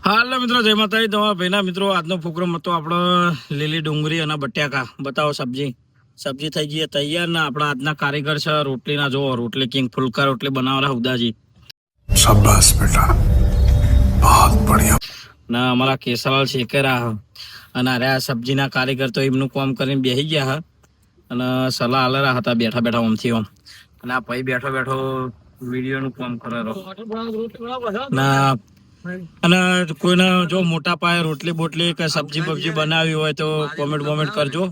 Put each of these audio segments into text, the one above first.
હાલો મિત્રો, જય માતાજી. તમારા ભાઈના મિત્રો, આજનો પ્રોગ્રામ હતો આપણો લીલી ડુંગળી અને બટાકા. બતાવો સબ્જી થઈ ગઈ તૈયાર ને આપણા આજના કારીગર છે રોટલીના. જો રોટલી કિંગ ફુલકા રોટલી બનાવરા ઉદાજી. શાબાશ બેટા, બહુત બઢિયા. ના અમારા કેસરવાલ શેકેરા અને અરે આ સબ્જીના કારીગર તો એમનું કામ કરીને બેસી ગયા હા અને સલાહ આલેરા હતા બેઠા બેઠા ઓમથી ઓમ. અને આ ભાઈ બેઠો બેઠો વિડીયોનું કામ કરે ના. અને કોઈને જો મોટા પાયે રોટલી બોટલી કે સબ્જી બબ્જી બનાવી હોય તો કોમેન્ટ કરજો.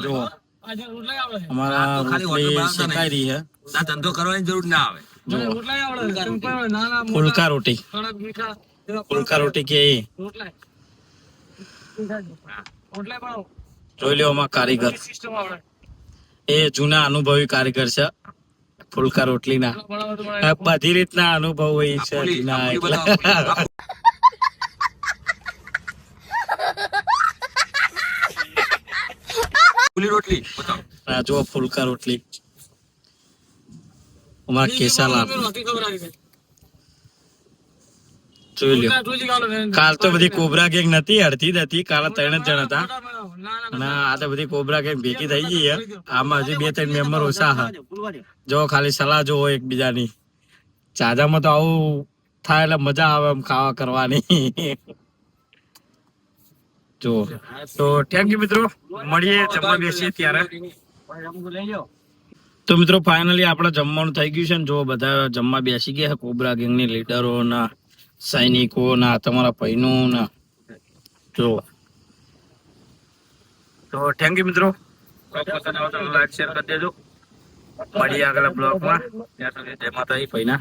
જો અમારા રોટલી શેકાઈ રહી છે. ધંધો કરવાની જરૂર ના આવે. જો ફુલકા રોટી કે જોઈ લો અમારા કારીગર એ જૂના અનુભવી કારીગર છે ફુલકા રોટલી ના. બધી રીતના અનુભવ હોય છે રોટલી. જો ફુલકા રોટલી અમારા કેસાલાલ જોઈ લો. કાલ તો બધી કોબરા ગેંગ નથી, અડધી જ હતી. કાલે 3 જ જણ હતા અને આ તો બધી કોબરા ગેંગ ભેગી થઈ ગઈ. આમાં હજી 2-3 મેમ્બર ઓછા હા. જો ખાલી સલાહ જોવો એકબીજાની. ચાજામાં તો આવું થાય એટલે મજા આવે એમ ખાવા કરવાની. જો તો થેન્ક યુ મિત્રો, મળીએ જમવા બેસીએ ત્યારે. તો મિત્રો ફાઇનલી આપણે જમવાનું થઈ ગયું છે ને. જો બધા જમવા બેસી ગયા કોબરા ગેંગની લીડરો ના સૈનિકો ના તમારા ભાઈનું ના. જો તો થેન્ક યુ મિત્રો, લાઈક શેર કરી દેજો. મળીએ આગળ બ્લોગમાં. ત્યાં સુધી જય માતાજી ભાઈના.